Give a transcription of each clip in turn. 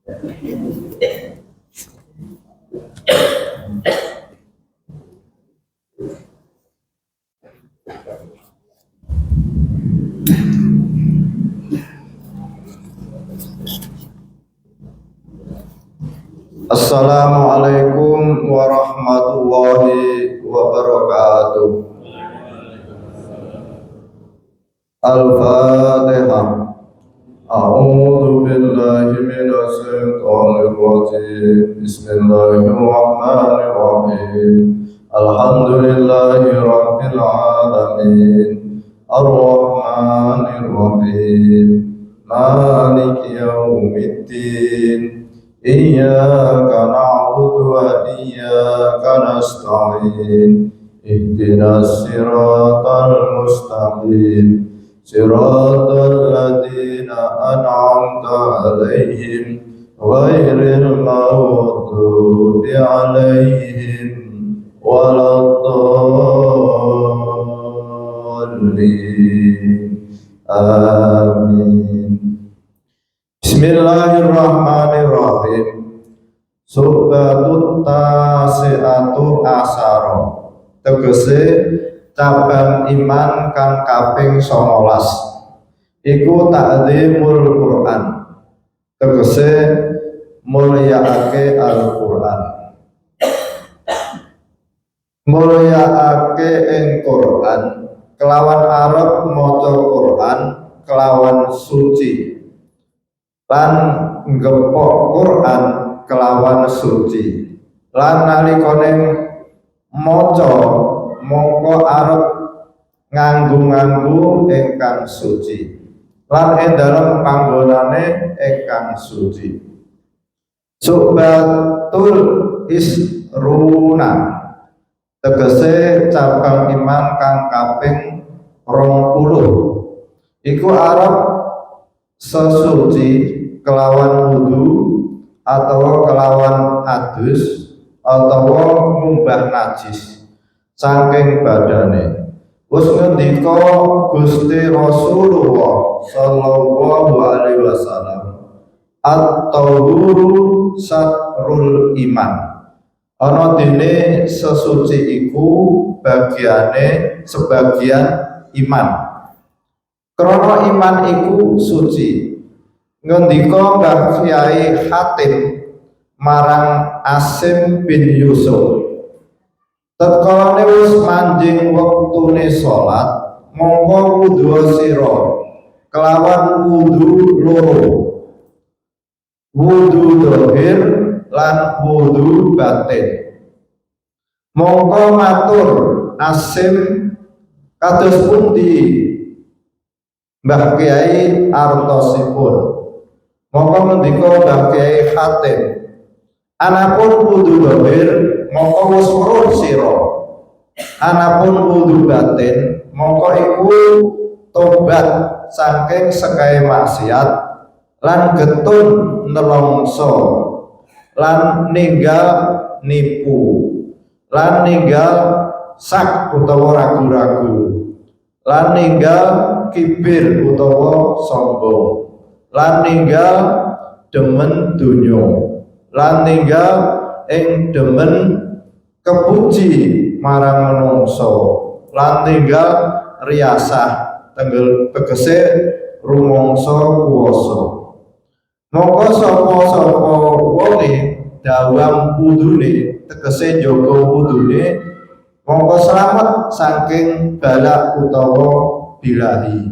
Assalamualaikum warahmatullahi wabarakatuh. Al-Fatihah. A'udzu billahi minasy syaithanir rajim. Bismillahirrahmanirrahim. Alhamdulillahi rabbil alamin. Ar-Rahmanir Rahim. Maliki yaumiddin. Iyyaka na'budu wa iyyaka nasta'in. Ihdinas siratal mustaqim. Siratal ladzina an'amta 'alaihim ghairil maghdubi 'alaihim waladdallin. Amin. Bismillahirrahmanirrahim. Subatut tasi'atu asyara. Tegese cabang iman kang kaping 19. Iku ta'dzimul Quran. Tegese mulyaake Al-Quran. Mulyaake ing Quran kelawan arep maca Quran kelawan suci. Lan nggepok Quran kelawan suci. Lan nalikane maca mongko arep nganggo ingkang suci. Lan ing dalem panggonane ingkang suci. Subatul isruna. Tegese cabang iman kang kaping 20. Iku arep sesuci kelawan wudu atau kelawan adus atau ngumbah najis saking badane. Wis ngendika Gusti Rasulullah sallallahu alaihi wasallam, at-tahuru satrul iman. Ana dene sesuci iku bagiane sebagian iman. Krana iman iku suci. Ngendika Mbah Kyai Hatim marang Asim bin Yusuf, tatkala wis manjing wektune salat, mongko wudu sira kelawan wudu loro, wudu zahir lan wudu batin. Mongko matur Asim, kados pundi Mbah Kyai artosipun? Mongko ngendika Mbah Kyai Hatim, anapun wudu zahir mongko wis weruh sira, anapun wudu batin mongko iku tobat saking sekae maksiat lan getun nelongso lan ninggal nipu lan ninggal sak utawa ragu-ragu lan ninggal kibir utawa sombong lan ninggal demen donya lan ninggal ing demen kepuji marang manungsa lan ninggal riyasah tegese rumangsa kuwasa. Mongko sapa-sapa wonge dawam wudune tegese jaga wudune mongko slamet saking balak utawa bilahi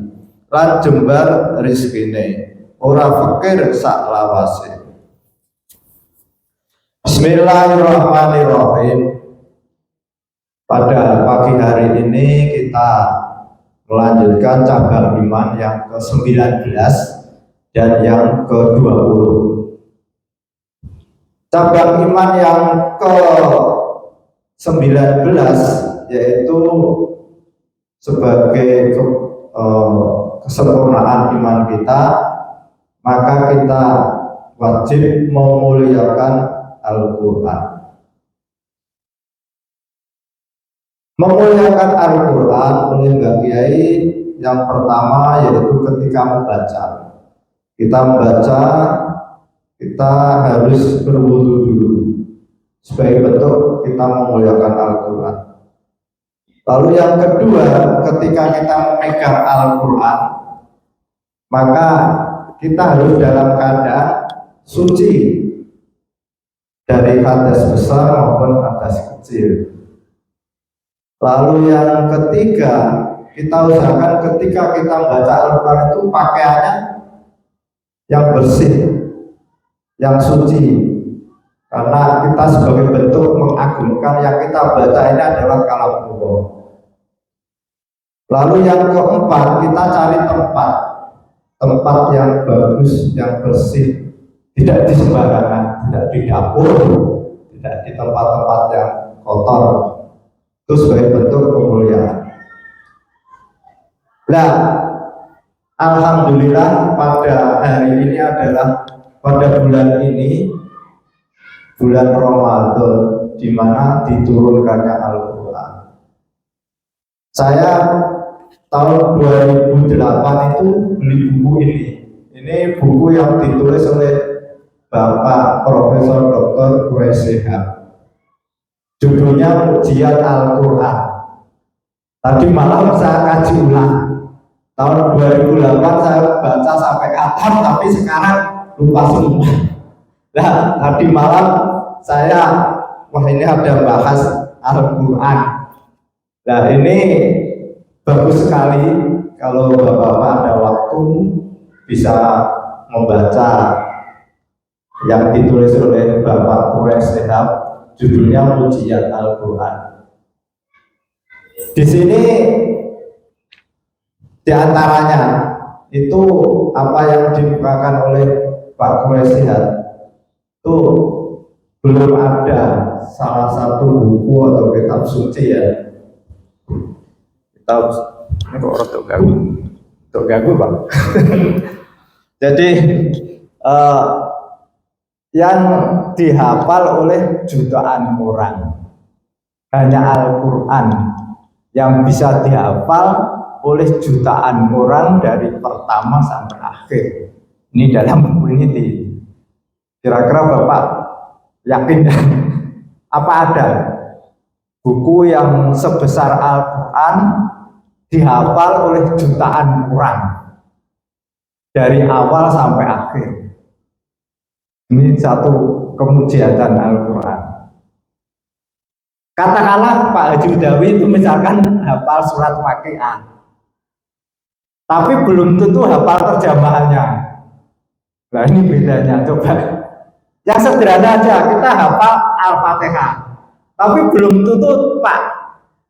lan jembar rezekine, ora fakir sak lawase. Bismillahirrahmanirrahim. Pada pagi hari ini kita melanjutkan cabang iman yang ke-19 dan yang ke-20. Cabang iman yang ke-19 yaitu sebagai kesempurnaan iman kita, maka kita wajib memuliakan Al-Quran. Memuliakan Al-Quran oleh Mbah Kyai yang pertama yaitu ketika membaca. Kita membaca, kita harus berwudu dulu sebagai bentuk kita memuliakan Al-Quran. Lalu yang kedua, ketika kita memegang Al-Quran, maka kita harus dalam keadaan suci dari hadas besar maupun hadas kecil. Lalu yang ketiga, kita usahakan ketika kita membaca Al-Quran itu pakaiannya yang bersih, yang suci, karena kita sebagai bentuk mengagungkan yang kita baca ini adalah kalamullah. Lalu yang keempat, kita cari tempat yang bagus, yang bersih, tidak di sembarangan, tidak di dapur, tidak di tempat-tempat yang kotor. Itu sebagai bentuk kemuliaan. Nah, alhamdulillah pada hari ini adalah pada bulan ini, bulan Ramadan, di mana diturunkannya Al-Quran. Saya tahun 2008 itu beli buku ini. Ini buku yang ditulis oleh Bapak Profesor Dr. Quraish Shihab. Judulnya Ujian Al-Quran. Tadi malam saya kaji ulang. Tahun 2008 saya baca sampai khatam, tapi sekarang lupa semua. Nah, tadi malam saya, wah ini ada bahas Al-Quran. Nah ini bagus sekali kalau Bapak-Bapak ada waktu bisa membaca yang ditulis oleh Bapak Quraish Shihab, judulnya Ujian Al-Quran. Di sini diantaranya itu apa yang dibukakan oleh Pak Quraish Shihab itu belum ada salah satu buku atau kitab suci ya. Kitab ini kok untuk ganggu Bang. Jadi yang dihafal oleh jutaan orang, hanya Al-Quran yang bisa dihafal oleh jutaan orang dari pertama sampai akhir. Ini dalam buku ini. Kira-kira Bapak yakin apa ada buku yang sebesar Al-Quran dihafal oleh jutaan orang dari awal sampai akhir? Ini satu kemujiatan Al-Quran. Katakanlah Pak Haji Udawi itu misalkan hafal surat Waqiah, tapi belum tentu hafal terjemahannya. Nah ini bedanya. Coba yang sederhana aja, kita hafal Al-Fatihah, tapi belum tentu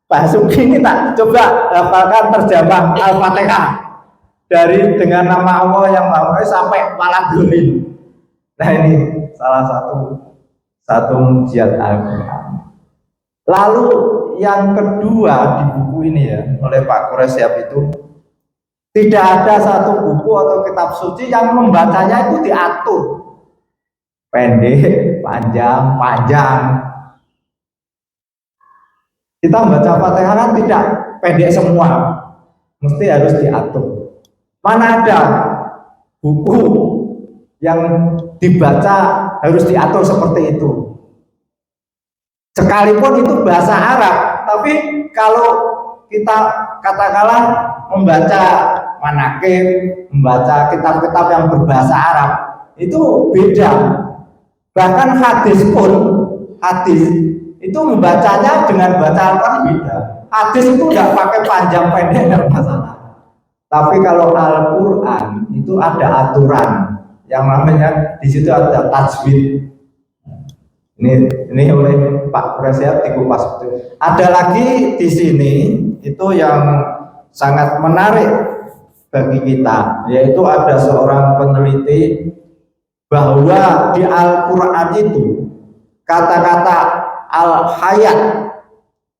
Pak Suki ini tak coba hafalkan terjemah Al-Fatihah dari dengan nama Allah yang Maha sampai Waladhdallin. Nah ini salah satu ujian Al-Quran. Lalu yang kedua di buku ini ya oleh Pak Quraish Shihab itu, tidak ada satu buku atau kitab suci yang membacanya itu diatur pendek, panjang. Kita membaca Fatihah kan tidak pendek semua, mesti harus diatur. Mana ada buku yang dibaca harus diatur seperti itu? Sekalipun itu bahasa Arab, tapi kalau kita katakanlah membaca manaqib, membaca kitab-kitab yang berbahasa Arab, itu beda. Bahkan hadis itu membacanya dengan baca Al-Quran beda. Hadis itu nggak pakai panjang pendek, nggak masalah. Tapi kalau Al-Quran itu ada aturan yang namanya di situ ada tajwid. Ini oleh Pak Quraish Shihab dikupas itu. Ada lagi di sini itu yang sangat menarik bagi kita, yaitu ada seorang peneliti bahwa di Al-Quran itu kata-kata al-hayat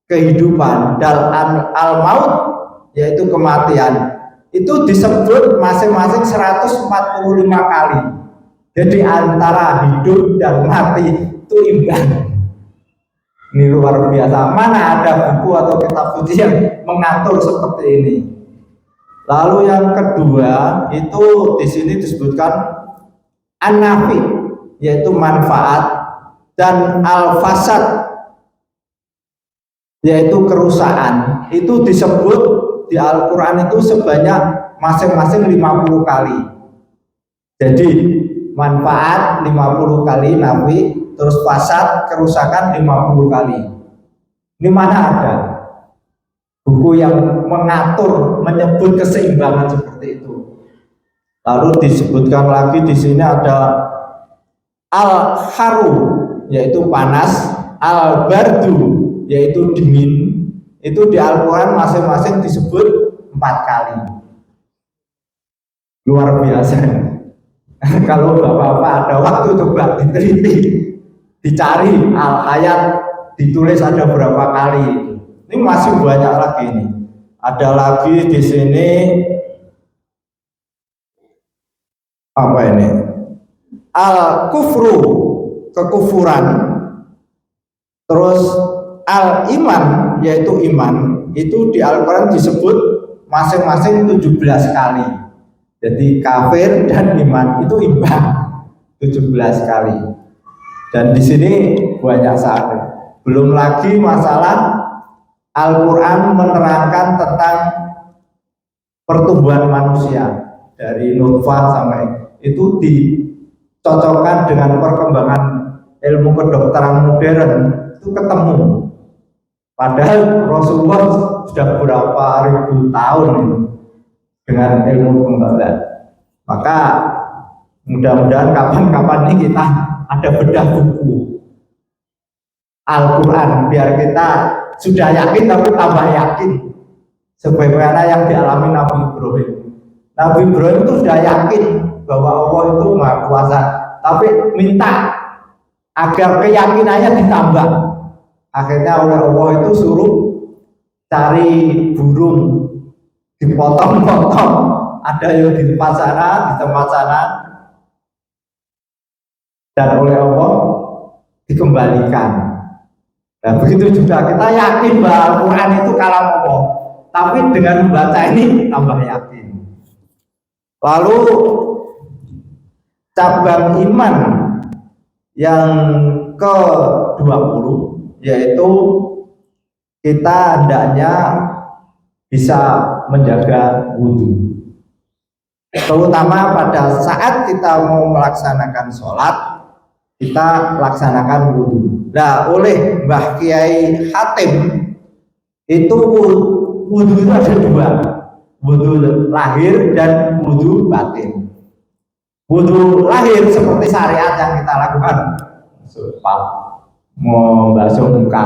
kehidupan dan al-maut yaitu kematian itu disebut masing-masing 145 kali. Jadi antara hidup dan mati itu imbang. Ini luar biasa. Mana ada buku atau kitab suci yang mengatur seperti ini? Lalu yang kedua itu di sini disebutkan An-Nafi. yaitu manfaat, dan al-fasad yaitu kerusakan. Itu disebut di Al-Quran itu sebanyak masing-masing 50 kali. Jadi manfaat 50 kali nafi, terus fasad kerusakan 50 kali. Ini mana ada buku yang mengatur, menyebut keseimbangan seperti itu. Lalu disebutkan lagi di sini ada al-haru yaitu panas, al-bardu yaitu dingin. Itu di Al-Quran masing-masing disebut 4 kali. Luar biasa. Kalau bapak-bapak ada waktu coba diteliti, dicari al-hayat, ditulis ada berapa kali. Ini masih banyak lagi ini. Ada lagi di sini apa ini? Al-kufru, kekufuran. Terus al-iman, yaitu iman. Itu di Al-Quran disebut masing-masing 17 kali. Jadi kafir dan iman itu imbang 17 kali. Dan di sini banyak sekali. Belum lagi masalah Al-Quran menerangkan tentang pertumbuhan manusia dari nutfah sampai itu dicocokkan dengan perkembangan ilmu kedokteran modern, itu ketemu. Padahal Rasulullah sudah berapa ribu tahun itu dengan ilmu pengetahuan. Maka mudah-mudahan kapan-kapan ini kita ada bedah buku Al-Quran biar kita sudah yakin tapi tambah yakin, sebagaimana yang dialami Nabi Ibrahim. Nabi Ibrahim itu sudah yakin bahwa Allah itu Maha Kuasa, tapi minta agar keyakinannya ditambah. Akhirnya oleh Allah itu suruh cari burung, dipotong-potong, ada yang di tempat sana, di tempat sana, dan oleh Allah dikembalikan. Nah begitu juga kita yakin bahwa Al-Quran itu kalam Allah, tapi dengan membaca ini tambah yakin. Lalu cabang iman yang ke-20 yaitu kita hendaknya bisa menjaga wudhu, terutama pada saat kita mau melaksanakan sholat, kita laksanakan wudhu. Nah oleh Mbah Kiai Hatim itu wudhu itu ada 2, wudhu lahir dan wudhu batin. Wudhu lahir seperti syariat yang kita lakukan, membasuh muka,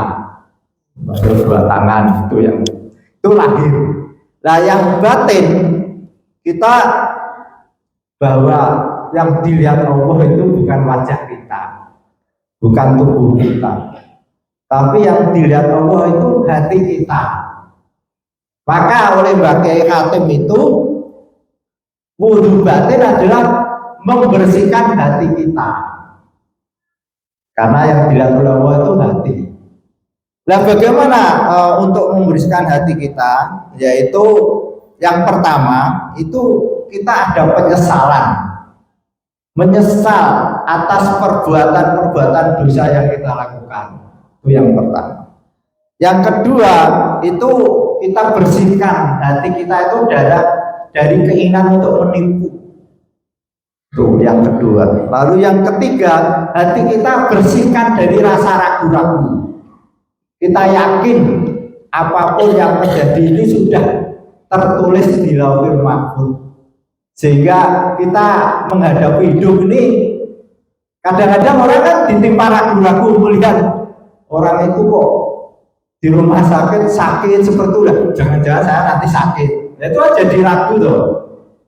membasuh 2 tangan, itu lahir. Nah yang batin kita bahwa yang dilihat Allah itu bukan wajah kita, bukan tubuh kita, tapi yang dilihat Allah itu hati kita. Maka oleh Mbah Kiai Hatim itu wudhu batin adalah membersihkan hati kita, karena yang dilihat oleh Allah itu hati. Nah bagaimana untuk membersihkan hati kita? Yaitu yang pertama itu kita ada penyesalan, menyesal atas perbuatan-perbuatan dosa yang kita lakukan. Itu yang pertama. Yang kedua itu kita bersihkan hati kita itu dari keinginan untuk menipu. Itu yang kedua. Lalu yang ketiga, hati kita bersihkan dari rasa ragu-ragu. Kita yakin apapun yang terjadi ini sudah tertulis di Lauhul Mahfuz, sehingga kita menghadapi hidup ini. Kadang-kadang orang kan ditimpa ragu-ragu melihat orang itu kok di rumah sakit seperti itu, jangan-jangan saya nanti sakit. Nah, itu aja diragu tuh.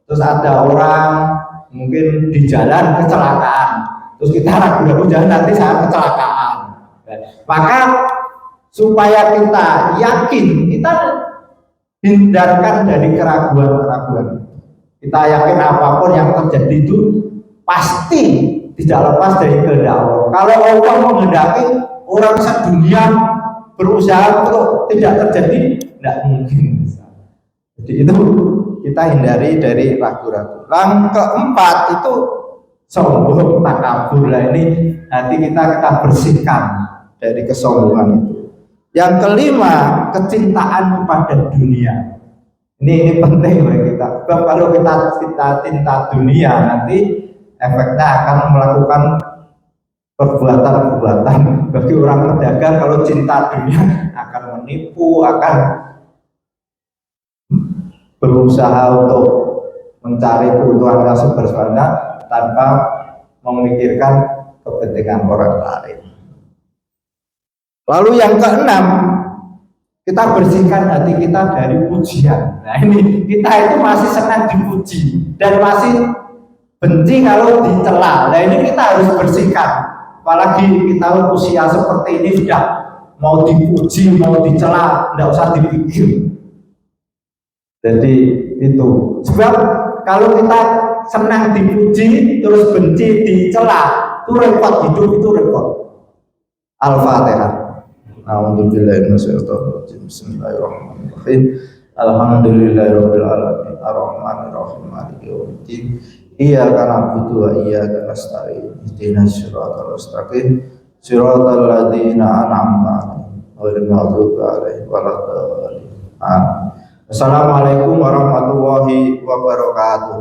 Terus ada orang mungkin di jalan kecelakaan, terus kita ragu-ragu jangan nanti saya kecelakaan. Maka supaya kita yakin, kita hindarkan dari keraguan-keraguan. Kita yakin apapun yang terjadi itu pasti tidak lepas dari kehendak Allah. Kalau Allah menghendaki orang sedunia berusaha untuk tidak terjadi, tidak mungkin. Jadi itu kita hindari dari ragu-ragu. Yang keempat itu sombong, takabur. Lah ini hati kita bersihkan dari kesombongan itu. Yang kelima, kecintaan kepada dunia. Ini penting bagi kita. Sebab kalau kita cinta dunia, nanti efeknya akan melakukan perbuatan-perbuatan. Bagi orang pedagang, kalau cinta dunia akan menipu, akan berusaha untuk mencari keuntungan yang sebenarnya tanpa memikirkan kepentingan orang lain. Lalu yang keenam, kita bersihkan hati kita dari pujian. Nah ini, kita itu masih senang dipuji dan masih benci kalau dicela. Nah ini kita harus bersihkan. Apalagi kita usia seperti ini sudah mau dipuji, mau dicela, tidak usah dipikir. Jadi itu. Sebab kalau kita senang dipuji terus benci dicela, itu repot, hidup itu repot. Al-Fatihah. A'udzubillahi minasyaitonir rajim. Bismillahirrahmanirrahim. Alhamdulillahirabbil alamin. Arrahmanirrahim. Maliki yaumiddin. Iyyaka na'budu wa iyyaka nasta'in. Ihdinas siratal mustaqim. Siratal ladzina an'amta 'alaihim ghairil maghdubi 'alaihim waladdallin. Amin. Assalamualaikum warahmatullahi wabarakatuh.